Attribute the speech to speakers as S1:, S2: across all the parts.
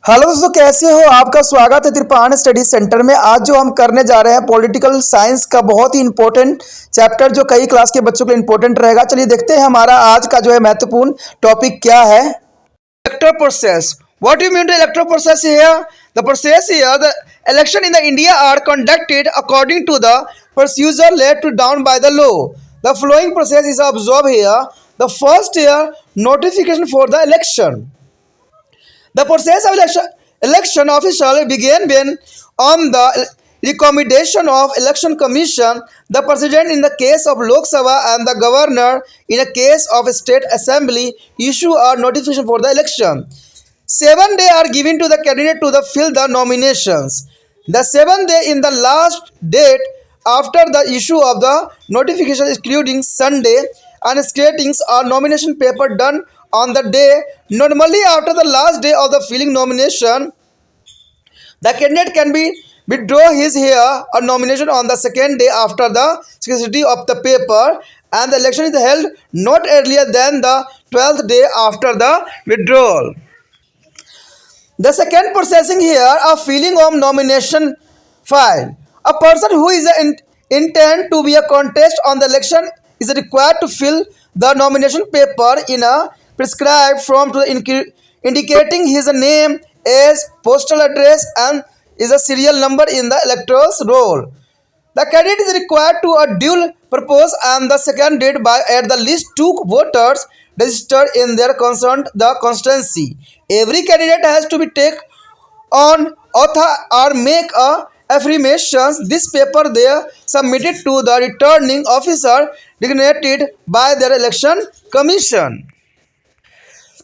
S1: Hello दोस्तों, कैसे हो? आपका स्वागत है त्रिपाण स्टडी सेंटर में। आज जो हम करने जा रहे हैं पॉलिटिकल साइंस का बहुत ही इंपॉर्टेंट चैप्टर, जो कई क्लास के बच्चों के लिए इंपॉर्टेंट रहेगा। चलिए देखते हैं हमारा आज का जो है महत्वपूर्ण टॉपिक क्या है। Electoral process. What do you mean to electoral process here? The process here, the election in the India are conducted according to the procedure laid down by the law. The following process is observed here. The first here, notification for the election. The process of election official began when, on the recommendation of election commission, the president in the case of Lok Sabha and the governor in a case of state assembly issue a notification for the election. 7 days are given to the candidate to fill the nominations. The 7th day in the last date after the issue of the notification, including Sunday, and stating a nomination paper done on the day. Normally, after the last day of the filling nomination, the candidate can be withdraw his here a nomination on the second day after the security of the paper, and the election is held not earlier than the 12th day after the withdrawal. The second processing here a filling of nomination file. A person who is intend to be a contest on the election is required to fill the nomination paper in a prescribed form to indicating his name, age, postal address, and is a serial number in the elector's roll. The candidate is required to a dual purpose and the second date by at the least 2 voters registered in their concerned the constituency. Every candidate has to be take on author or make a affirmations. This paper they submitted to the returning officer designated by their election commission.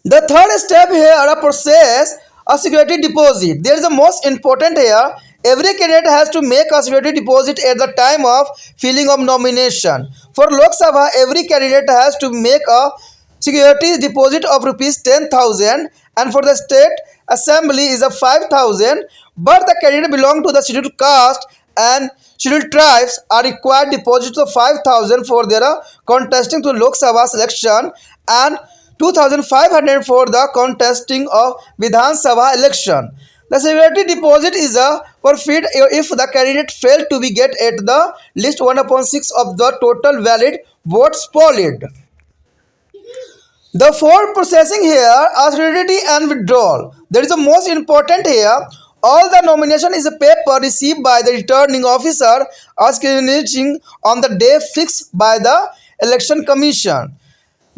S1: The third step here a process a security deposit. There is the most important here. Every candidate has to make a security deposit at the time of filling of nomination. For Lok Sabha, every candidate has to make a security deposit of rupees 10,000, and for the state assembly is a 5,000. But the candidate belong to the scheduled caste and scheduled tribes are required deposits of 5,000 for their contesting to Lok Sabha election and 2,500 for the contesting of Vidhan Sabha election. The security deposit is a forfeit if the candidate failed to be get at the least 1/6 of the total valid votes polled. The fourth processing here are security and withdrawal. That is the most important here. All the nomination is a paper received by the returning officer or screening on the day fixed by the election commission.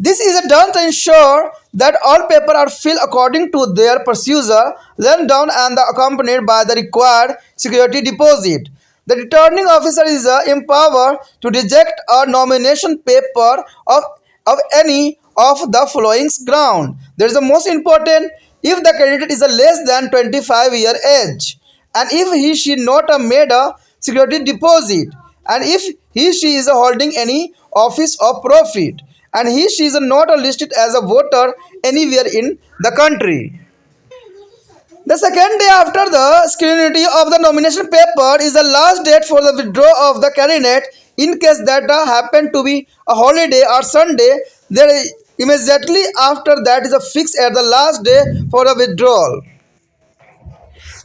S1: This is done to ensure that all papers are filled according to their procedure, laid down and accompanied by the required security deposit. The returning officer is empowered to reject a nomination paper of any of the following ground. That is the most important. If the candidate is a less than 25-year age, and if he she not made a security deposit, and if he she is holding any office of profit, and he she is not listed as a voter anywhere in the country. The second day after the scrutiny of the nomination paper is the last date for the withdrawal of the candidate. In case that happen to be a holiday or Sunday, there immediately after that is a fixed at the last day for the withdrawal.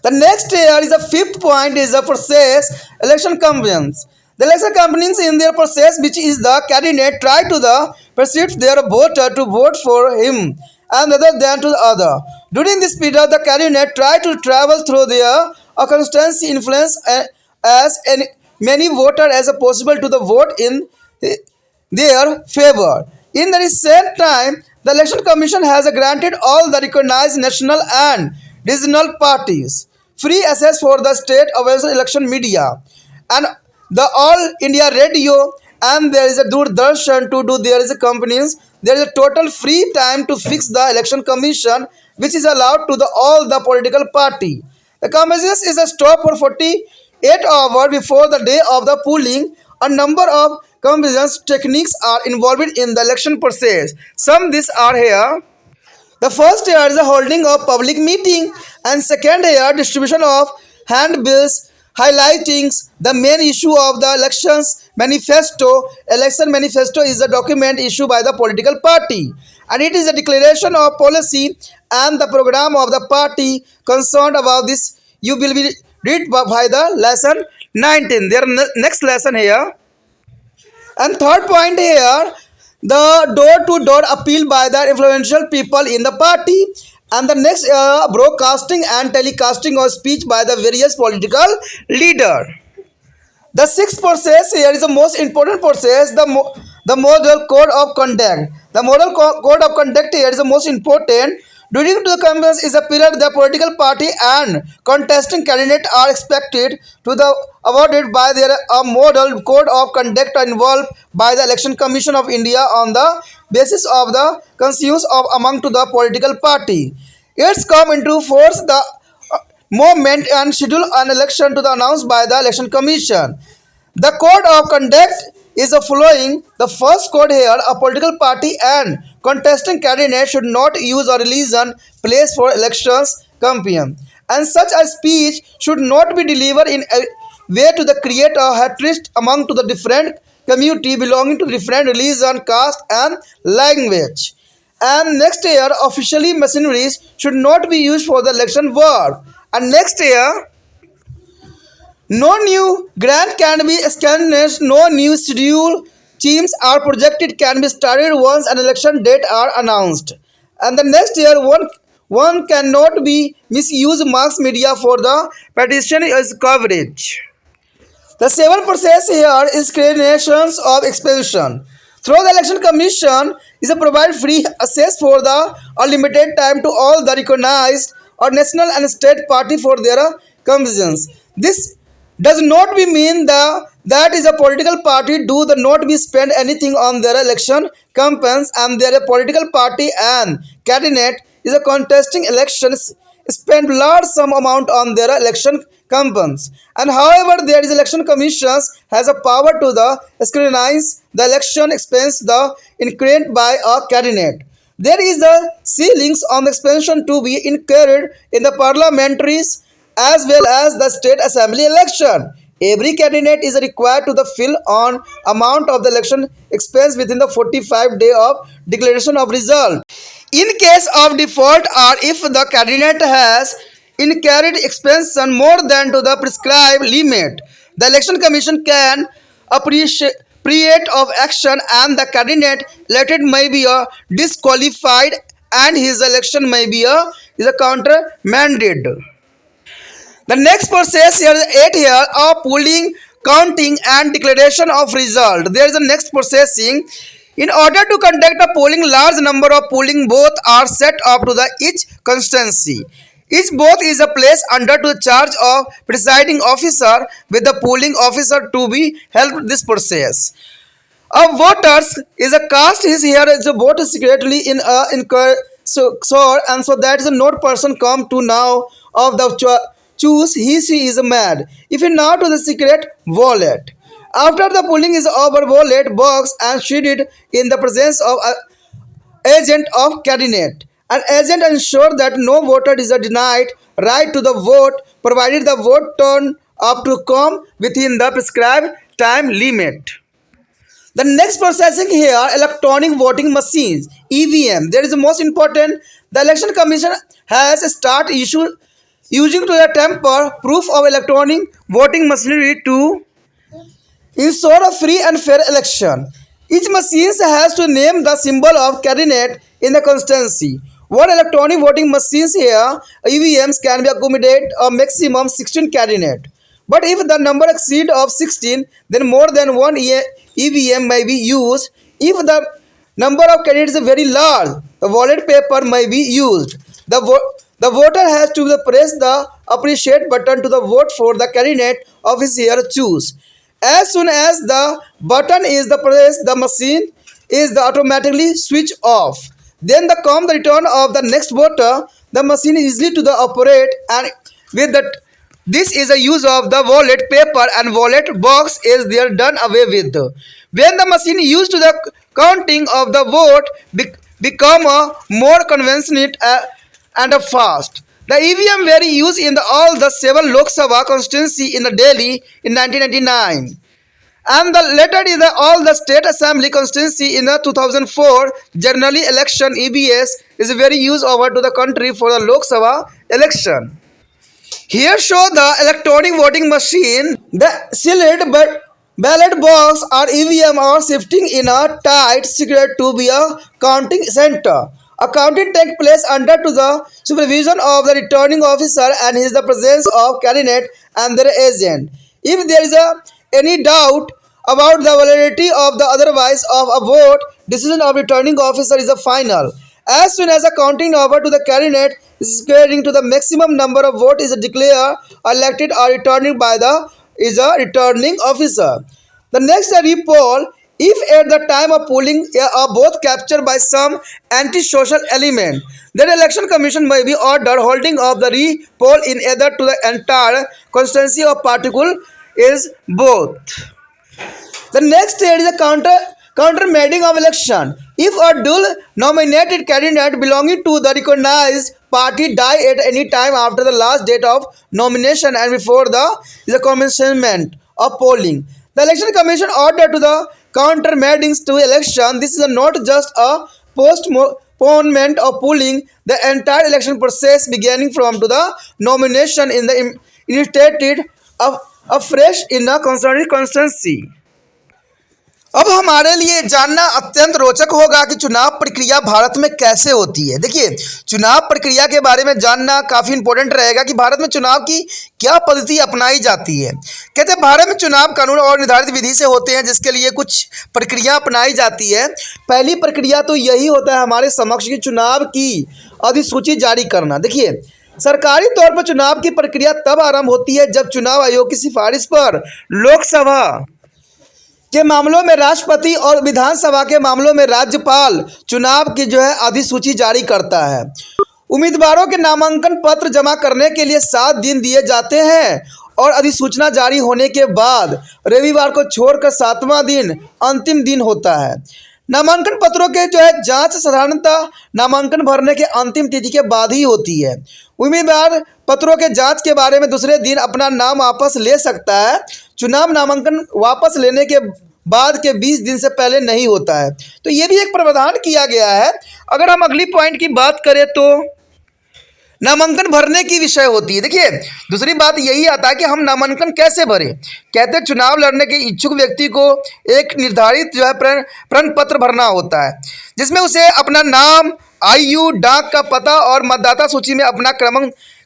S1: The next here is the fifth point is the process election campaigns. The election campaigns in their process, which is the candidate try to the persuade their voter to vote for him and other than to the other. During this period, the candidate try to travel through their constituency influence as many voters as possible to the vote in their favor. In the recent time, the Election Commission has granted all the recognized national and regional parties free access for the state available election media and the All India Radio, and there is a Doordarshan to do there is a companies. There is a total free time to fix the election commission, which is allowed to the all the political party. The commission is a stop for 48 hours before the day of the polling. A number of commission techniques are involved in the election process. Some these are here. The first year is the holding of public meeting, and second year distribution of handbills highlighting the main issue of the elections manifesto. Election manifesto is a document issued by the political party, and it is a declaration of policy and the program of the party concerned about this. You will be read by the lesson 19. Their next lesson here. And third point here, the door-to-door appeal by the influential people in the party. And the next broadcasting and telecasting of speech by the various political leader. The sixth process here is the most important process, the model code of conduct. The model code of conduct here is the most important. During the campaigns is a period the political party and contesting candidate are expected to the awarded by their a model code of conduct involved by the Election Commission of India on the basis of the consensus of among to the political party. It's come into force the moment and schedule an election to the announced by the Election Commission. The code of conduct is the following. The first code here, a political party and contesting candidate should not use a religion place for elections campaign, and such a speech should not be delivered in a way to the create a hatred among to the different community belonging to different religion, caste and language. And next year, officially machineries should not be used for the election work. And next year, no new grant can be established, no new schedule teams are projected can be started once an election date are announced. And the next year, one cannot be misuse mass media for the petition is coverage. The seventh process here is creations of expansion. Through the Election Commission is a provide free access for the unlimited time to all the recognized or national and state party for their conventions. This does not be mean that is a political party do the not be spend anything on their election campaigns, and their political party and candidate is a contesting elections spend large sum amount on their election campaigns. And however there is election commissions has a power to the scrutinize the election expense the incurred by a candidate. There is a ceilings on the expension to be incurred in the parliamentaries as well as the state assembly election. Every candidate is required to the fill on amount of the election expense within the 45 day of declaration of result. In case of default or if the candidate has incurred expense more than to the prescribed limit, the election commission can appreciate of action and the candidate elected may be disqualified and his election may be is a countermanded. The next process here, 8 here, of polling, counting and declaration of result. There is a next processing. In order to conduct a polling, large number of polling booths are set up to the each constituency. Each booth is a place under to the charge of presiding officer with the polling officer to be help this process. A voters is a cast is here is a vote secretly in so and so that is a note person come to now of the choose he she is mad if he now to the secret wallet. After the polling is over, wallet box and shielded in the presence of agent of candidate. An agent ensure that no voter is denied right to the vote provided the vote turn up to come within the prescribed time limit. The next processing here, electronic voting machines, EVM. There is the most important. The Election Commission has start issue using to the temper proof of electronic voting machinery to ensure a free and fair election. Each machine has to name the symbol of candidate in the constituency. One electronic voting machines here, EVMs can be accommodate a maximum 16 candidate. But if the number exceed of 16, then more than one EVM may be used. If the number of candidates is very large, the ballot paper may be used. The voter has to press the appreciate button to the vote for the candidate of his year choose. As soon as the button is the press, the machine is the automatically switch off. Then the come the return of the next voter, the machine is easily to the operate, and with that this is a use of the wallet paper and wallet box is there done away with. When the machine used to the counting of the vote become a more convenient and a fast. The EVM were used in all the 7 Lok Sabha constituency in the Delhi in 1999. And the later is all the state assembly constituency in the 2004 generally election EBS is very used over to the country for the Lok Sabha election. Here show the electronic voting machine. The sealed ballot box or EVM are shifting in a tight secret to be a counting center. A counting takes place under to the supervision of the returning officer and is the presence of candidate and their agent. If there is any doubt about the validity of the otherwise of a vote, decision of returning officer is a final. As soon as a counting over to the candidate is according to the maximum number of votes is declared elected or returning by the is a returning officer. The next repoll, if at the time of polling are both captured by some anti-social element, then election commission may be ordered holding of the repoll in either to the entire constituency or particle is both. The next stage is a countermanding of election. If a dual nominated candidate belonging to the recognized party die at any time after the last date of nomination and before the commencement of polling, the election commission ordered to the countermandings to election. This is not just a postponement of polling. The entire election process beginning from to the nomination in the initiated afresh in a concerned constituency. अब हमारे लिए जानना अत्यंत रोचक होगा कि चुनाव प्रक्रिया भारत में कैसे होती है। देखिए, चुनाव प्रक्रिया के बारे में जानना काफ़ी इंपॉर्टेंट रहेगा कि भारत में चुनाव की क्या पद्धति अपनाई जाती है। कहते हैं भारत में चुनाव कानून और निर्धारित विधि से होते हैं जिसके लिए कुछ प्रक्रिया अपनाई जाती है। पहली प्रक्रिया तो यही होता है हमारे समक्ष कि चुनाव की अधिसूची जारी करना। देखिए, सरकारी तौर पर चुनाव की प्रक्रिया तब आरंभ होती है जब चुनाव आयोग की सिफारिश पर लोकसभा के मामलों में राष्ट्रपति और विधानसभा के मामलों में राज्यपाल चुनाव की अधिसूची जारी करता है। उम्मीदवारों के नामांकन पत्र जमा करने के लिए 7 दिन दिए जाते हैं और अधिसूचना जारी होने के बाद रविवार को छोड़कर 7वां दिन अंतिम दिन होता है। नामांकन पत्रों के जांच साधारणतः नामांकन भरने के अंतिम तिथि के बाद ही होती है। उम्मीदवार पत्रों के जांच के बारे में दूसरे दिन अपना नाम वापस ले सकता है। चुनाव नामांकन वापस लेने के बाद के 20 दिन से पहले नहीं होता है। तो ये भी एक प्रावधान किया गया है। अगर हम अगली पॉइंट की बात करें तो नामांकन भरने की विषय होती है। देखिए, दूसरी बात यही आता है कि हम नामांकन कैसे भरें। कहते हैं चुनाव लड़ने के इच्छुक व्यक्ति को एक निर्धारित प्रण पत्र भरना होता है जिसमें उसे अपना नाम, आयु, डाक का पता और मतदाता सूची में अपना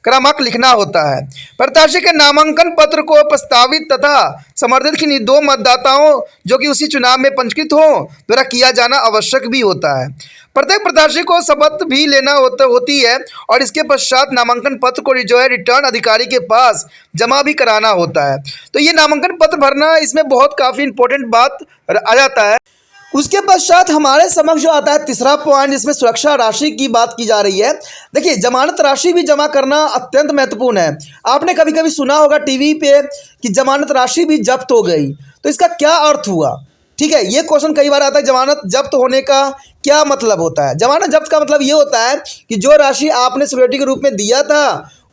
S1: क्रमांक लिखना होता है। प्रत्याशी के नामांकन पत्र को प्रस्तावित तथा समर्थित की 2 मतदाताओं जो कि उसी चुनाव में पंजीकृत हों द्वारा किया जाना आवश्यक भी होता है। प्रत्येक प्रत्याशी को शपथ भी लेना होती है और इसके पश्चात नामांकन पत्र को रिटर्न अधिकारी के पास जमा भी कराना होता है। तो ये नामांकन पत्र भरना इसमें बहुत काफ़ी इंपॉर्टेंट बात आ जाता है। उसके पश्चात हमारे समक्ष जो आता है तीसरा पॉइंट, इसमें सुरक्षा राशि की बात की जा रही है। देखिए, जमानत राशि भी जमा करना अत्यंत महत्वपूर्ण है। आपने कभी कभी सुना होगा टीवी पे कि जमानत राशि भी जब्त हो गई, तो इसका क्या अर्थ हुआ। ठीक है, ये क्वेश्चन कई बार आता है, जमानत जब्त होने का क्या मतलब होता है। जमानत जब्त का मतलब ये होता है कि जो राशि आपने सिक्योरिटी के रूप में दिया था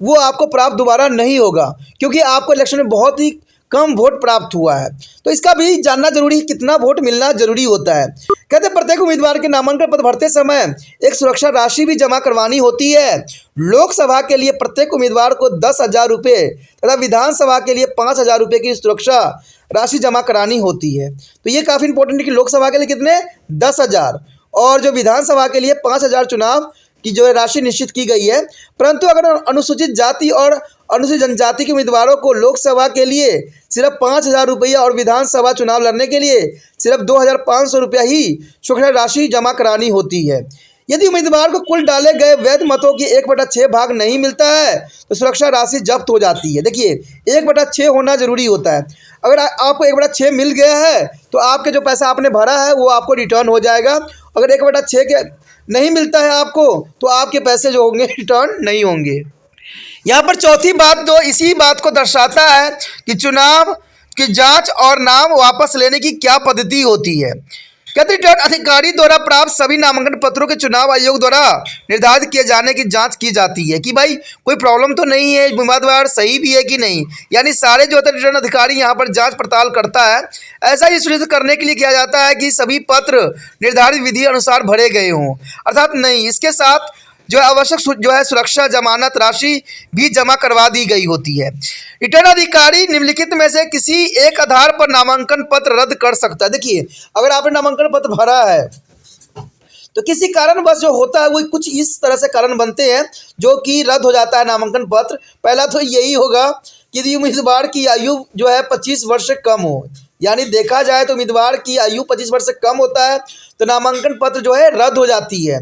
S1: वो आपको प्राप्त दोबारा नहीं होगा क्योंकि आपको इलेक्शन में बहुत ही कम वोट प्राप्त हुआ है। तो इसका भी जानना जरूरी है, कितना वोट मिलना जरूरी होता है। कहते हैं प्रत्येक उम्मीदवार के नामांकन पत्र भरते समय एक सुरक्षा राशि भी जमा करवानी होती है। लोकसभा के लिए प्रत्येक उम्मीदवार को 10,000 रुपये तथा विधानसभा के लिए 5,000 रुपये की सुरक्षा राशि जमा करानी होती है। तो ये काफ़ी इंपॉर्टेंट है कि लोकसभा के लिए कितने 10,000 और जो विधानसभा के लिए 5,000 चुनाव की राशि निश्चित की गई है। परंतु अगर अनुसूचित जाति और अनुसूचित जनजाति के उम्मीदवारों को लोकसभा के लिए सिर्फ 5,000 रुपया और विधानसभा चुनाव लड़ने के लिए सिर्फ 2,500 रुपया ही सुरक्षा राशि जमा करानी होती है। यदि उम्मीदवार को कुल डाले गए वैध मतों की 1/6 भाग नहीं मिलता है तो सुरक्षा राशि जब्त हो जाती है। देखिए, 1/6 होना जरूरी होता है। अगर आपको 1/6 मिल गया है तो आपके जो पैसा आपने भरा है वो आपको रिटर्न हो जाएगा। अगर 1/6 के नहीं मिलता है आपको तो आपके पैसे जो होंगे रिटर्न नहीं होंगे। यहाँ पर चौथी बात तो इसी बात को दर्शाता है कि चुनाव की जांच और नाम वापस लेने की क्या पद्धति होती है। कहते रिटर्न अधिकारी द्वारा प्राप्त सभी नामांकन पत्रों के चुनाव आयोग द्वारा निर्धारित किए जाने की जांच की जाती है कि भाई कोई प्रॉब्लम तो नहीं है, उम्मीदवार सही भी है कि नहीं। यानी सारे जो होते हैं रिटर्न अधिकारी यहाँ पर जांच पड़ताल करता है। ऐसा ही सुनिश्चित करने के लिए किया जाता है कि सभी पत्र निर्धारित विधि अनुसार भरे गए हों, अर्थात नहीं। इसके साथ जो आवश्यक जो है सुरक्षा जमानत राशि भी जमा करवा दी गई होती है। रिटर्न अधिकारी निम्नलिखित में से किसी एक आधार पर नामांकन पत्र रद्द कर सकता है। देखिए, अगर आपने नामांकन पत्र भरा है तो किसी कारणवश जो होता है वो कुछ इस तरह से कारण बनते हैं जो कि रद्द हो जाता है नामांकन पत्र। पहला तो यही होगा कि यदि उम्मीदवार की आयु जो है 25 वर्ष से कम हो, यानी देखा जाए तो उम्मीदवार की आयु 25 वर्ष से कम होता है तो नामांकन पत्र जो है रद्द हो जाती है।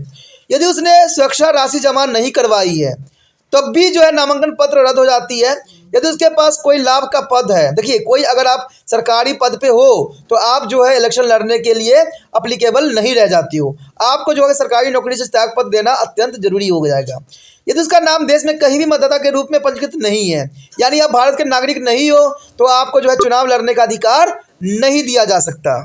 S1: यदि उसने सुरक्षा राशि जमा नहीं करवाई है तब भी जो है नामांकन पत्र रद्द हो जाती है। यदि उसके पास कोई लाभ का पद है, देखिए कोई अगर आप सरकारी पद पे हो तो आप जो है इलेक्शन लड़ने के लिए अप्लीकेबल नहीं रह जाती हो, आपको जो है सरकारी नौकरी से त्याग पत्र देना अत्यंत जरूरी हो जाएगा। यदि उसका नाम देश में कहीं भी मतदाता के रूप में पंजीकृत नहीं है, यानी आप भारत के नागरिक नहीं हो, तो आपको जो है चुनाव लड़ने का अधिकार नहीं दिया जा सकता।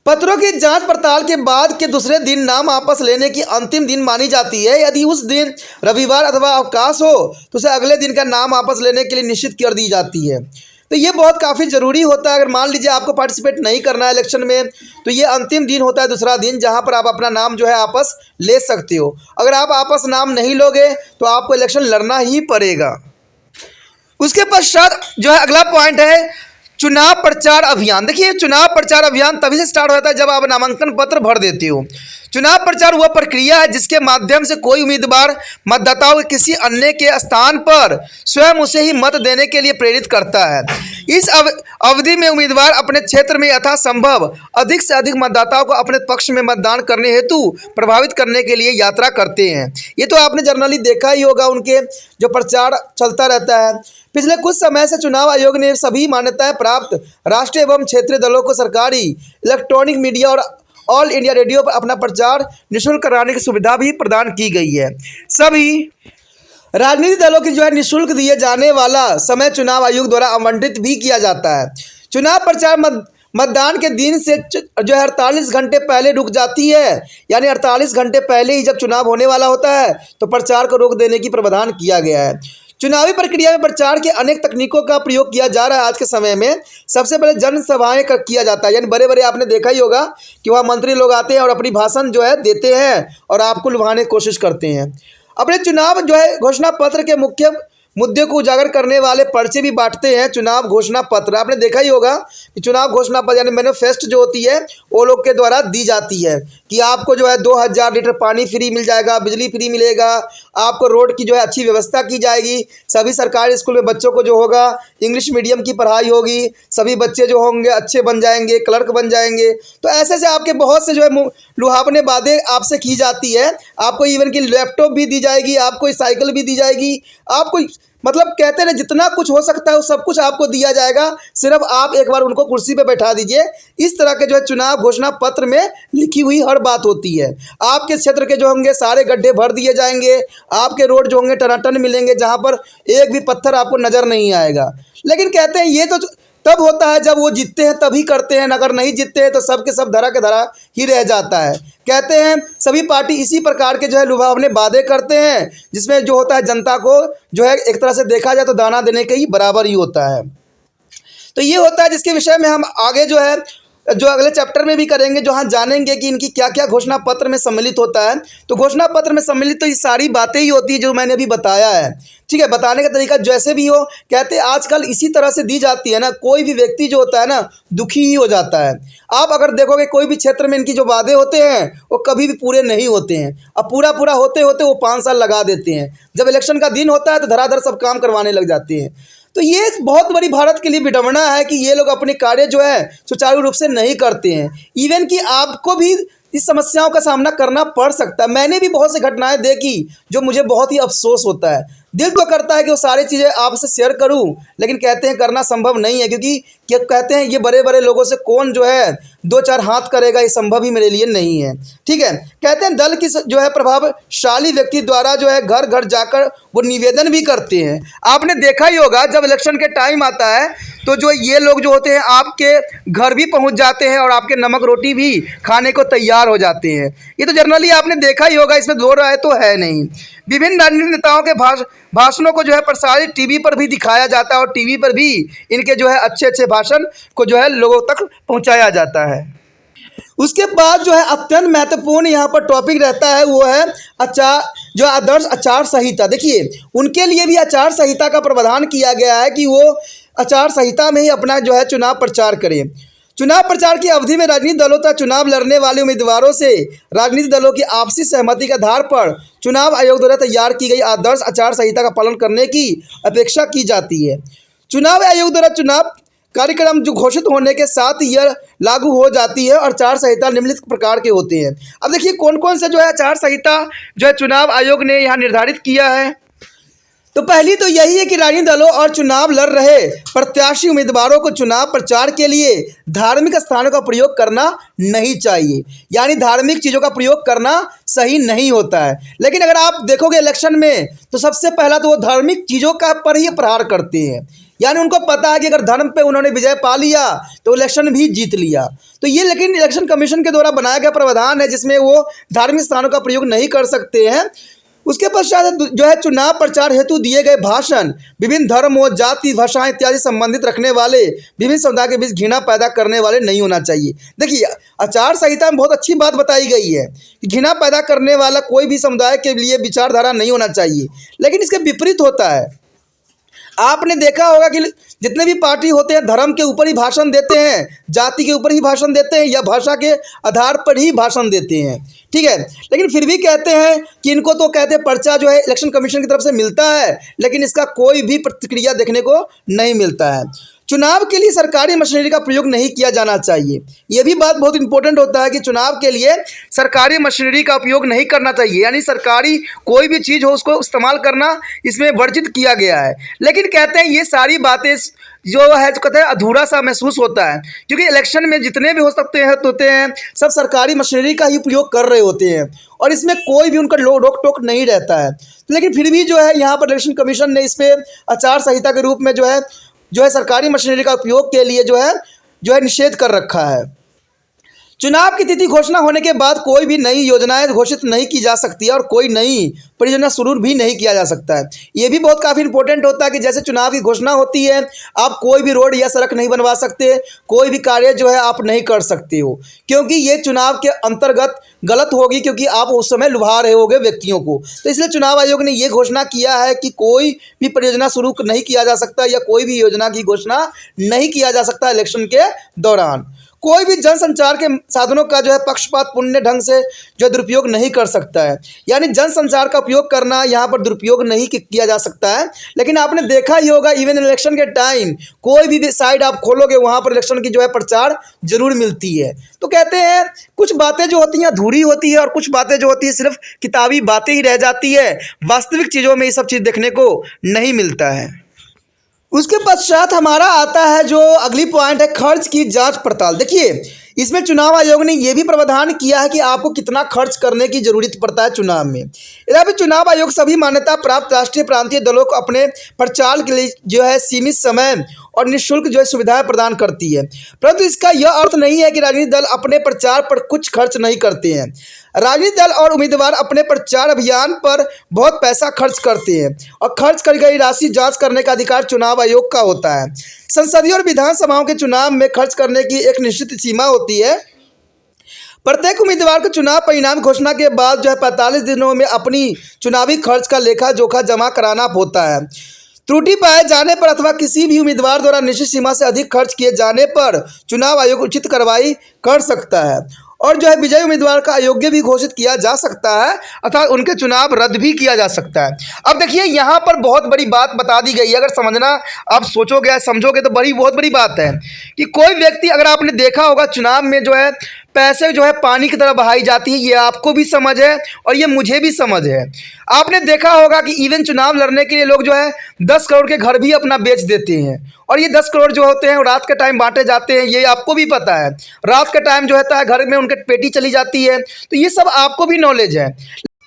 S1: पत्रों की जांच पड़ताल के बाद के दूसरे दिन नाम वापस लेने की अंतिम दिन मानी जाती है। यदि उस दिन रविवार अथवा अवकाश हो तो उसे अगले दिन का नाम वापस लेने के लिए निश्चित कर दी जाती है। तो ये बहुत काफ़ी ज़रूरी होता है। अगर मान लीजिए आपको पार्टिसिपेट नहीं करना है इलेक्शन में तो ये अंतिम दिन होता है, दूसरा दिन, जहाँ पर आप अपना नाम जो है वापस ले सकते हो। अगर आप वापस नाम नहीं लोगे तो आपको इलेक्शन लड़ना ही पड़ेगा। उसके पश्चात जो है अगला पॉइंट है चुनाव प्रचार अभियान। देखिए, चुनाव प्रचार अभियान तभी से स्टार्ट होता है जब आप नामांकन पत्र भर देते हो। चुनाव प्रचार वह प्रक्रिया है जिसके माध्यम से कोई उम्मीदवार मतदाताओं के किसी अन्य के स्थान पर स्वयं उसे ही मत देने के लिए प्रेरित करता है। इस अवधि में उम्मीदवार अपने क्षेत्र में यथासंभव अधिक से अधिक मतदाताओं को अपने पक्ष में मतदान करने हेतु प्रभावित करने के लिए यात्रा करते हैं। ये तो आपने जनरली देखा ही होगा, उनके जो प्रचार चलता रहता है। पिछले कुछ समय से चुनाव आयोग ने सभी मान्यताएं प्राप्त राष्ट्रीय एवं क्षेत्रीय दलों को सरकारी इलेक्ट्रॉनिक मीडिया और ऑल इंडिया रेडियो पर अपना प्रचार निःशुल्क कराने की सुविधा भी प्रदान की गई है। सभी राजनीतिक दलों की जो है निःशुल्क दिए जाने वाला समय चुनाव आयोग द्वारा आवंटित भी किया जाता है। चुनाव प्रचार मतदान के दिन से जो है 48 घंटे पहले रुक जाती है, यानी 48 घंटे पहले ही जब चुनाव होने वाला होता है तो प्रचार को रोक देने की प्रावधान किया गया है। चुनावी प्रक्रिया में प्रचार के अनेक तकनीकों का प्रयोग किया जा रहा है। आज के समय में सबसे पहले जनसभाएं किया जाता है, यानी बड़े बड़े आपने देखा ही होगा कि वहाँ मंत्री लोग आते हैं और अपनी भाषण जो है देते हैं और आपको लुभाने की कोशिश करते हैं। अपने चुनाव जो है घोषणा पत्र के मुख्य मुद्दे को उजागर करने वाले पर्चे भी बांटते हैं। चुनाव घोषणा पत्र आपने देखा ही होगा कि चुनाव घोषणा पत्र यानी मैनिफेस्टो जो होती है वो लोग के द्वारा दी जाती है कि आपको जो है 2000 लीटर पानी फ्री मिल जाएगा, बिजली फ्री मिलेगा, आपको रोड की जो है अच्छी व्यवस्था की जाएगी, सभी सरकारी स्कूल में बच्चों को जो होगा इंग्लिश मीडियम की पढ़ाई होगी, सभी बच्चे जो होंगे अच्छे बन जाएंगे, क्लर्क बन जाएंगे। तो ऐसे से आपके बहुत से जो है लुभावने बातें आपसे की जाती है। आपको इवन की लैपटॉप भी दी जाएगी, आपको साइकिल भी दी जाएगी, आपको मतलब कहते हैं जितना कुछ हो सकता है वो सब कुछ आपको दिया जाएगा, सिर्फ आप एक बार उनको कुर्सी पे बैठा दीजिए। इस तरह के जो है चुनाव घोषणा पत्र में लिखी हुई हर बात होती है। आपके क्षेत्र के जो होंगे सारे गड्ढे भर दिए जाएंगे, आपके रोड जो होंगे टनाटन मिलेंगे, जहाँ पर एक भी पत्थर आपको नज़र नहीं आएगा। लेकिन कहते हैं ये तो तब होता है जब वो जीतते हैं तभी करते हैं, अगर नहीं जीतते हैं तो सब के सब धरा के धरा ही रह जाता है। कहते हैं सभी पार्टी इसी प्रकार के जो है लुभावने वादे करते हैं जिसमें जो होता है जनता को जो है एक तरह से देखा जाए तो दाना देने के ही बराबर ही होता है। तो ये होता है जिसके विषय में हम आगे जो है जो अगले चैप्टर में भी करेंगे, जहाँ जानेंगे कि इनकी क्या क्या घोषणा पत्र में सम्मिलित होता है। तो घोषणा पत्र में सम्मिलित तो ये सारी बातें ही होती है जो मैंने अभी बताया है। ठीक है, बताने का तरीका जैसे भी हो, कहते हैं आजकल इसी तरह से दी जाती है ना, कोई भी व्यक्ति जो होता है ना दुखी ही हो जाता है। आप अगर देखोगे कोई भी क्षेत्र में इनकी जो वादे होते हैं वो कभी भी पूरे नहीं होते हैं। अब पूरा होते होते वो 5 साल लगा देते हैं। जब इलेक्शन का दिन होता है तो धड़ाधड़ सब काम करवाने लग जाते हैं। तो ये एक बहुत बड़ी भारत के लिए विडंबना है कि ये लोग अपने कार्य जो है सुचारू रूप से नहीं करते हैं। इवन कि आपको भी इस समस्याओं का सामना करना पड़ सकता है। मैंने भी बहुत सी घटनाएं देखी जो मुझे बहुत ही अफसोस होता है। दिल तो करता है कि वो सारी चीज़ें आपसे शेयर करूं, लेकिन कहते हैं करना संभव नहीं है, क्योंकि क्या कहते हैं ये बड़े बड़े लोगों से कौन जो है दो चार हाथ करेगा, ये संभव ही मेरे लिए नहीं है। ठीक है, कहते हैं दल की जो है प्रभावशाली व्यक्ति द्वारा जो है घर घर जाकर वो निवेदन भी करते हैं। आपने देखा ही होगा जब इलेक्शन के टाइम आता है तो जो ये लोग जो होते हैं आपके घर भी पहुंच जाते हैं और आपके नमक रोटी भी खाने को तैयार हो जाते हैं। ये तो जनरली आपने देखा ही होगा, इसमें दो राय तो है नहीं। विभिन्न राजनीतिक नेताओं के भाषणों को जो है प्रसारित टीवी पर भी दिखाया जाता है और टीवी पर भी इनके जो है अच्छे अच्छे भाषण को जो है लोगों तक पहुंचाया जाता है। उसके बाद जो है अत्यंत महत्वपूर्ण यहाँ पर टॉपिक रहता है, वो है जो आदर्श आचार संहिता। देखिए उनके लिए भी आचार संहिता का प्रावधान किया गया है कि वो आचार संहिता में ही अपना जो है चुनाव प्रचार करें। चुनाव प्रचार की अवधि में राजनीतिक दलों तक चुनाव लड़ने वाले उम्मीदवारों से राजनीतिक दलों की आपसी सहमति के आधार पर चुनाव आयोग द्वारा तैयार की गई आदर्श आचार संहिता का पालन करने की अपेक्षा की जाती है। चुनाव आयोग द्वारा चुनाव कार्यक्रम जो घोषित होने के साथ यह लागू हो जाती है और आचार संहिता निम्नलिखित प्रकार के होते हैं। अब देखिए कौन कौन से जो है आचार संहिता जो है चुनाव आयोग ने यहाँ निर्धारित किया है। तो पहली तो यही है कि राजनीतिक दलों और चुनाव लड़ रहे प्रत्याशी उम्मीदवारों को चुनाव प्रचार के लिए धार्मिक स्थानों का प्रयोग करना नहीं चाहिए, यानी धार्मिक चीज़ों का प्रयोग करना सही नहीं होता है। लेकिन अगर आप देखोगे इलेक्शन में तो सबसे पहला तो वो धार्मिक चीज़ों का पर ही प्रहार करते हैं, यानी उनको पता है कि अगर धर्म पे उन्होंने विजय पा लिया तो इलेक्शन भी जीत लिया। तो ये लेकिन इलेक्शन कमीशन के द्वारा बनाया गया प्रावधान है जिसमें वो धार्मिक स्थानों का प्रयोग नहीं कर सकते हैं। उसके पश्चात जो है चुनाव प्रचार हेतु दिए गए भाषण विभिन्न धर्मों, जाति, भाषाएं इत्यादि संबंधित रखने वाले, विभिन्न समुदाय के बीच घृणा पैदा करने वाले नहीं होना चाहिए। देखिए आचार संहिता में बहुत अच्छी बात बताई गई है कि घृणा पैदा करने वाला कोई भी समुदाय के लिए विचारधारा नहीं होना चाहिए, लेकिन इसके विपरीत होता है। आपने देखा होगा कि जितने भी पार्टी होते हैं धर्म के ऊपर ही भाषण देते हैं, जाति के ऊपर ही भाषण देते हैं या भाषा के आधार पर ही भाषण देते हैं। ठीक है, लेकिन फिर भी कहते हैं कि इनको तो कहते हैं पर्चा जो है इलेक्शन कमीशन की तरफ से मिलता है, लेकिन इसका कोई भी प्रतिक्रिया देखने को नहीं मिलता है। चुनाव के लिए सरकारी मशीनरी का प्रयोग नहीं किया जाना चाहिए। ये भी बात बहुत इंपॉर्टेंट होता है कि चुनाव के लिए सरकारी मशीनरी का उपयोग नहीं करना चाहिए, यानी सरकारी कोई भी चीज़ हो उसको इस्तेमाल करना इसमें वर्जित किया गया है। लेकिन कहते हैं ये सारी बातें जो है जो कहते हैं अधूरा सा महसूस होता है, क्योंकि इलेक्शन में जितने भी होते हैं सब सरकारी मशीनरी का ही उपयोग कर रहे होते हैं और इसमें कोई भी उनका रोक टोक नहीं रहता है। लेकिन फिर भी जो है यहाँ पर इलेक्शन कमीशन ने इस पर आचार संहिता के रूप में जो है सरकारी मशीनरी का उपयोग के लिए जो है निषेध कर रखा है। चुनाव की तिथि घोषणा होने के बाद कोई भी नई योजनाएं घोषित नहीं की जा सकती है और कोई नई परियोजना शुरू भी नहीं किया जा सकता है। ये भी बहुत काफ़ी इंपॉर्टेंट होता है कि जैसे चुनाव की घोषणा होती है आप कोई भी रोड या सड़क नहीं बनवा सकते, कोई भी कार्य जो है आप नहीं कर सकते हो, क्योंकि ये चुनाव के अंतर्गत गलत होगी, क्योंकि आप उस समय लुभा रहे होगे व्यक्तियों को। तो इसलिए चुनाव आयोग ने ये घोषणा किया है कि कोई भी परियोजना शुरू नहीं किया जा सकता या कोई भी योजना की घोषणा नहीं किया जा सकता इलेक्शन के दौरान। कोई भी जनसंचार के साधनों का जो है पक्षपातपूर्ण ढंग से जो दुरुपयोग नहीं कर सकता है, यानी जनसंचार का उपयोग करना यहाँ पर दुरुपयोग नहीं किया जा सकता है। लेकिन आपने देखा ही होगा इवन इलेक्शन के टाइम कोई भी साइड आप खोलोगे वहाँ पर इलेक्शन की जो है प्रचार जरूर मिलती है। तो कहते हैं कुछ बातें जो होती हैं अधूरी होती है और कुछ बातें जो होती है सिर्फ किताबी बातें ही रह जाती है, वास्तविक चीज़ों में ये सब चीज़ देखने को नहीं मिलता है। उसके पश्चात हमारा आता है जो अगली पॉइंट है खर्च की जांच पड़ताल। देखिए इसमें चुनाव आयोग ने यह भी प्रावधान किया है कि आपको कितना खर्च करने की जरूरत पड़ता है चुनाव में। यद्यपि चुनाव आयोग सभी मान्यता प्राप्त राष्ट्रीय प्रांतीय दलों को अपने प्रचार के लिए जो है सीमित समय और निःशुल्क जो है सुविधाएं प्रदान करती है, परंतु इसका यह अर्थ नहीं है कि राजनीतिक दल अपने प्रचार पर कुछ खर्च नहीं करते हैं। राजनीतिक दल और उम्मीदवार अपने प्रचार अभियान पर बहुत पैसा खर्च करते हैं और खर्च कर गई राशि जांच करने का अधिकार चुनाव आयोग का होता है। संसदीय और विधानसभाओं के चुनाव में खर्च करने की एक निश्चित सीमा होती है। प्रत्येक उम्मीदवार को चुनाव परिणाम घोषणा के बाद जो है 45 दिनों में अपनी चुनावी खर्च का लेखा जोखा जमा कराना होता है। त्रुटि पाए जाने पर अथवा किसी भी उम्मीदवार द्वारा निश्चित सीमा से अधिक खर्च किए जाने पर चुनाव आयोग उचित कार्रवाई कर सकता है और जो है विजयी उम्मीदवार का अयोग्य भी घोषित किया जा सकता है अर्थात उनके चुनाव रद्द भी किया जा सकता है। अब देखिए यहाँ पर बहुत बड़ी बात बता दी गई है, अगर समझना आप सोचोगे समझोगे तो बहुत बड़ी बात है कि कोई व्यक्ति, अगर आपने देखा होगा चुनाव में जो है पैसे जो है पानी की तरह बहाई जाती है, ये आपको भी समझ है और ये मुझे भी समझ है। आपने देखा होगा कि इवन चुनाव लड़ने के लिए लोग जो है 10 करोड़ के घर भी अपना बेच देते हैं, और ये 10 करोड़ जो होते हैं वो रात के टाइम बांटे जाते हैं, ये आपको भी पता है। रात का टाइम जो होता है घर में उनके पेटी चली जाती है, तो ये सब आपको भी नॉलेज है।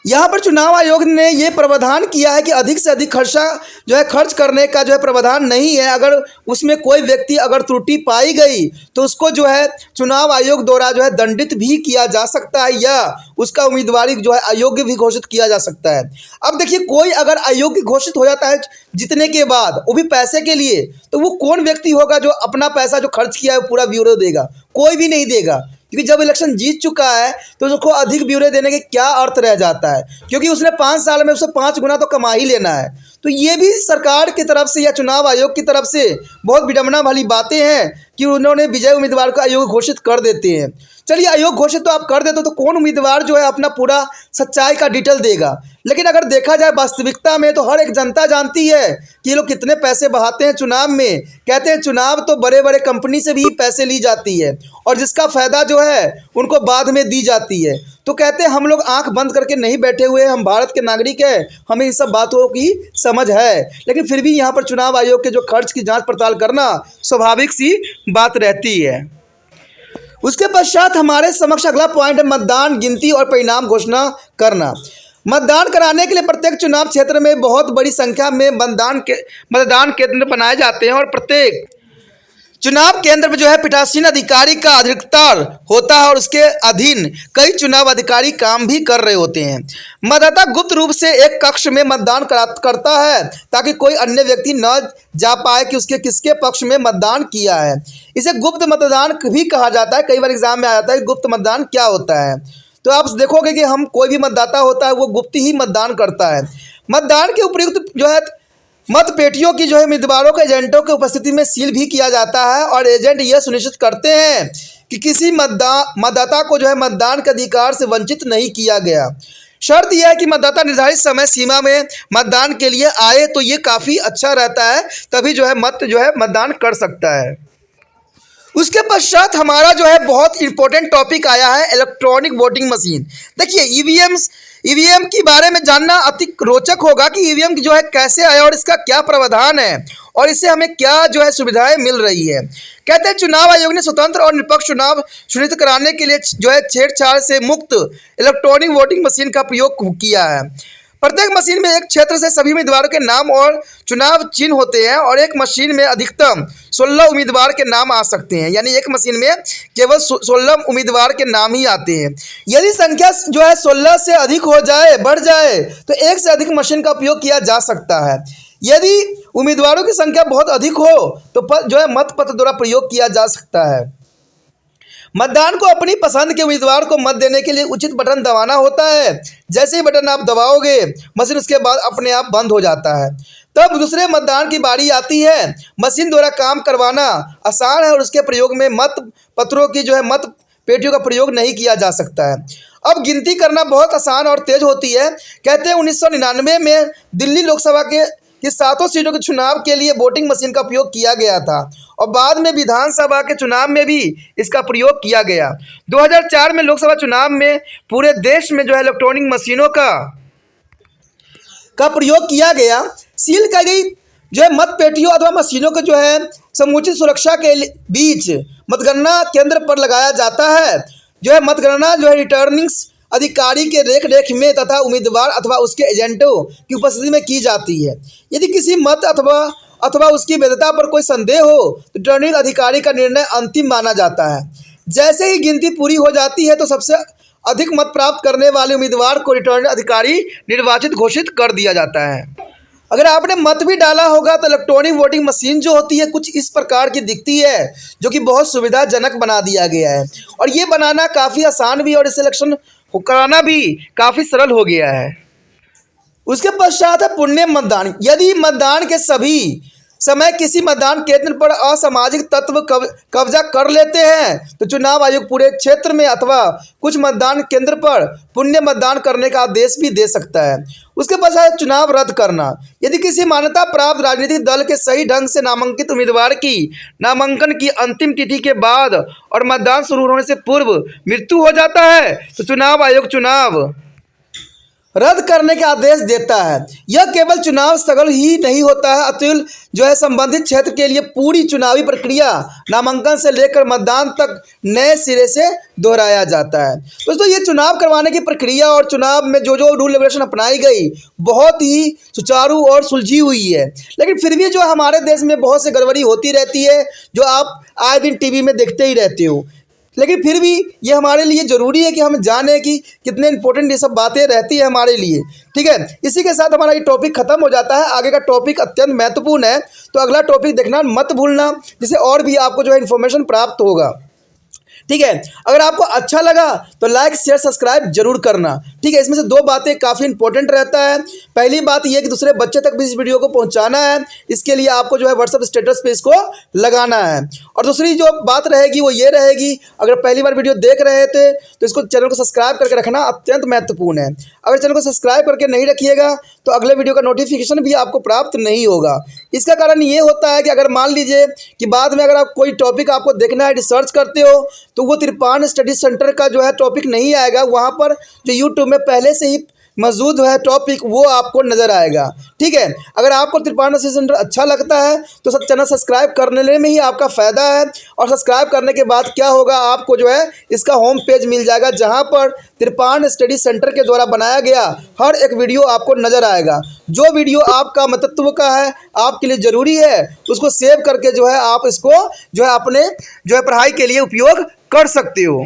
S1: यहाँ पर चुनाव आयोग ने ये प्रावधान किया है कि अधिक से अधिक खर्चा जो है खर्च करने का जो है प्रावधान नहीं है। अगर उसमें कोई व्यक्ति अगर त्रुटि पाई गई तो उसको जो है चुनाव आयोग द्वारा जो है दंडित भी किया जा सकता है, या उसका उम्मीदवारी जो है अयोग्य भी घोषित किया जा सकता है। अब देखिए, कोई अगर अयोग्य घोषित हो जाता है जीतने के बाद, वो भी पैसे के लिए, तो वो कौन व्यक्ति होगा जो अपना पैसा जो खर्च किया है वो पूरा ब्यौरा देगा? कोई भी नहीं देगा, क्योंकि जब इलेक्शन जीत चुका है तो उसको अधिक ब्यौरे देने के क्या अर्थ रह जाता है, क्योंकि उसने 5 साल में उससे 5 गुना तो कमा ही लेना है। तो ये भी सरकार की तरफ से या चुनाव आयोग की तरफ से बहुत विडंबना वाली बातें हैं कि उन्होंने विजय उम्मीदवार को अयोग्य घोषित कर देते हैं। चलिए, अयोग्य घोषित तो आप कर देते हो, तो कौन उम्मीदवार जो है अपना पूरा सच्चाई का डिटेल देगा? लेकिन अगर देखा जाए वास्तविकता में, तो हर एक जनता जानती है कि ये लोग कितने पैसे बहाते हैं चुनाव में। कहते हैं चुनाव तो बड़े बड़े कंपनी से भी पैसे ली जाती है, और जिसका फ़ायदा जो है उनको बाद में दी जाती है। तो कहते हैं हम लोग आंख बंद करके नहीं बैठे हुए, हम भारत के नागरिक हैं, हमें इन सब बातों की समझ है। लेकिन फिर भी यहाँ पर चुनाव आयोग के जो खर्च की जांच पड़ताल करना स्वाभाविक सी बात रहती है। उसके पश्चात हमारे समक्ष अगला पॉइंट है मतदान, गिनती और परिणाम घोषणा करना। मतदान कराने के लिए प्रत्येक चुनाव क्षेत्र में बहुत बड़ी संख्या में मतदान केंद्र बनाए जाते हैं, और प्रत्येक चुनाव केंद्र में जो है पीठासीन अधिकारी का अधिकार होता है, और उसके अधीन कई चुनाव अधिकारी काम भी कर रहे होते हैं। मतदाता गुप्त रूप से एक कक्ष में मतदान करता है, ताकि कोई अन्य व्यक्ति न जा पाए कि उसके किसके पक्ष में मतदान किया है। इसे गुप्त मतदान भी कहा जाता है। कई बार एग्जाम में आ जाता है गुप्त मतदान क्या होता है, तो आप देखोगे कि हम कोई भी मतदाता होता है वो गुप्त ही मतदान करता है। मतदान के उपयुक्त जो है मत पेटियों की जो है उम्मीदवारों के एजेंटों की उपस्थिति में सील भी किया जाता है, और एजेंट यह सुनिश्चित करते हैं कि किसी मतदाता को जो है मतदान के अधिकार से वंचित नहीं किया गया। शर्त यह है कि मतदाता निर्धारित समय सीमा में मतदान के लिए आए, तो ये काफ़ी अच्छा रहता है, तभी जो है मतदान कर सकता है। उसके पश्चात हमारा जो है बहुत इंपॉर्टेंट टॉपिक आया है इलेक्ट्रॉनिक वोटिंग मशीन। देखिए, ईवीएम के बारे में जानना अति रोचक होगा कि ईवीएम जो है कैसे आया और इसका क्या प्रावधान है, और इससे हमें क्या जो है सुविधाएं मिल रही है। कहते हैं चुनाव आयोग ने स्वतंत्र और निष्पक्ष चुनाव सुनिश्चित कराने के लिए जो है छेड़छाड़ से मुक्त इलेक्ट्रॉनिक वोटिंग मशीन का प्रयोग किया है। प्रत्येक मशीन में एक क्षेत्र से सभी उम्मीदवारों के नाम और चुनाव चिन्ह होते हैं, और एक मशीन में अधिकतम 16 उम्मीदवार के नाम आ सकते हैं। यानी एक मशीन में केवल 16 उम्मीदवार के नाम ही आते हैं। यदि संख्या जो है 16 से अधिक हो जाए, बढ़ जाए, तो एक से अधिक मशीन का उपयोग किया जा सकता है। यदि उम्मीदवारों की संख्या बहुत अधिक हो तो जो है मतपत्र द्वारा प्रयोग किया जा सकता है। मतदान को अपनी पसंद के उम्मीदवार को मत देने के लिए उचित बटन दबाना होता है। जैसे ही बटन आप दबाओगे, मशीन उसके बाद अपने आप बंद हो जाता है। तब दूसरे मतदान की बारी आती है। मशीन द्वारा काम करवाना आसान है, और उसके प्रयोग में मत पत्रों की जो है मत पेटियों का प्रयोग नहीं किया जा सकता है। अब गिनती करना बहुत आसान और तेज होती है। कहते हैं 1999 में दिल्ली लोकसभा के 7 सीटों के चुनाव के लिए वोटिंग मशीन का उपयोग किया गया था, और बाद में विधानसभा के चुनाव में भी इसका प्रयोग किया गया। 2004 में लोकसभा चुनाव में पूरे देश में जो है इलेक्ट्रॉनिक मशीनों का प्रयोग किया गया। सील की गई जो है मत पेटियों अथवा मशीनों को जो है समुचित सुरक्षा के बीच मतगणना केंद्र पर लगाया जाता है। जो है मतगणना जो है रिटर्निंग अधिकारी के रेख में तथा उम्मीदवार अथवा उसके एजेंटों की उपस्थिति में की जाती है। यदि किसी मत अथवा उसकी वैधता पर कोई संदेह हो तो रिटर्निंग अधिकारी का निर्णय अंतिम माना जाता है। जैसे ही गिनती पूरी हो जाती है तो सबसे अधिक मत प्राप्त करने वाले उम्मीदवार को रिटर्निंग अधिकारी निर्वाचित घोषित कर दिया जाता है। अगर आपने मत भी डाला होगा तो इलेक्ट्रॉनिक वोटिंग मशीन जो होती है कुछ इस प्रकार की दिखती है, जो कि बहुत सुविधाजनक बना दिया गया है, और ये बनाना काफ़ी आसान भी और इस इलेक्शन कराना भी काफ़ी सरल हो गया है। उसके पश्चात है पुण्य मतदान। यदि मतदान के सभी समय किसी मतदान केंद्र पर असामाजिक तत्व कब्जा कर लेते हैं तो चुनाव आयोग पूरे क्षेत्र में अथवा कुछ मतदान केंद्र पर पुण्य मतदान करने का आदेश भी दे सकता है। उसके पश्चात चुनाव रद्द करना। यदि किसी मान्यता प्राप्त राजनीतिक दल के सही ढंग से नामांकित उम्मीदवार की नामांकन की अंतिम तिथि के बाद और मतदान शुरू होने से पूर्व मृत्यु हो जाता है तो चुनाव आयोग चुनाव रद्द करने का आदेश देता है। यह केवल चुनाव स्थगन ही नहीं होता है, अतुल जो है संबंधित क्षेत्र के लिए पूरी चुनावी प्रक्रिया नामांकन से लेकर मतदान तक नए सिरे से दोहराया जाता है। दोस्तों, ये चुनाव करवाने की प्रक्रिया और चुनाव में जो जो रूल रेगुलेशन अपनाई गई बहुत ही सुचारू और सुलझी हुई है, लेकिन फिर भी जो हमारे देश में बहुत सी गड़बड़ी होती रहती है जो आप आए दिन टीवी में देखते ही रहते हो। लेकिन फिर भी ये हमारे लिए ज़रूरी है कि हम जानें कि कितने इंपॉर्टेंट ये सब बातें रहती है हमारे लिए। ठीक है, इसी के साथ हमारा ये टॉपिक खत्म हो जाता है। आगे का टॉपिक अत्यंत महत्वपूर्ण है, तो अगला टॉपिक देखना मत भूलना, जिससे और भी आपको जो है इन्फॉर्मेशन प्राप्त होगा। ठीक है, अगर आपको अच्छा लगा तो लाइक शेयर सब्सक्राइब जरूर करना। ठीक है, इसमें से दो बातें काफ़ी इंपॉर्टेंट रहता है। पहली बात यह कि दूसरे बच्चे तक भी इस वीडियो को पहुंचाना है, इसके लिए आपको जो है व्हाट्सएप स्टेटस पे इसको लगाना है। और दूसरी जो बात रहेगी वो ये रहेगी, अगर पहली बार वीडियो देख रहे थे तो इसको चैनल को सब्सक्राइब करके रखना अत्यंत महत्वपूर्ण है। अगर चैनल को सब्सक्राइब करके नहीं रखिएगा तो अगले वीडियो का नोटिफिकेशन भी आपको प्राप्त नहीं होगा। इसका कारण ये होता है कि अगर मान लीजिए कि बाद में अगर आप कोई टॉपिक आपको देखना है, रिसर्च करते हो, तो वो तिरपान स्टडी सेंटर का जो है टॉपिक नहीं आएगा, वहाँ पर जो यूट्यूब में पहले से ही मौजूद है टॉपिक वो आपको नज़र आएगा। ठीक है, अगर आपको तिरपान स्टडी सेंटर अच्छा लगता है तो सब चैनल सब्सक्राइब करने में ही आपका फ़ायदा है। और सब्सक्राइब करने के बाद क्या होगा, आपको जो है इसका होम पेज मिल जाएगा जहाँ पर तिरपान स्टडी सेंटर के द्वारा बनाया गया हर एक वीडियो आपको नज़र आएगा। जो वीडियो आपका महत्व का है, आपके लिए ज़रूरी है, उसको सेव करके जो है आप इसको जो है अपने जो है पढ़ाई के लिए उपयोग कर सकते हो।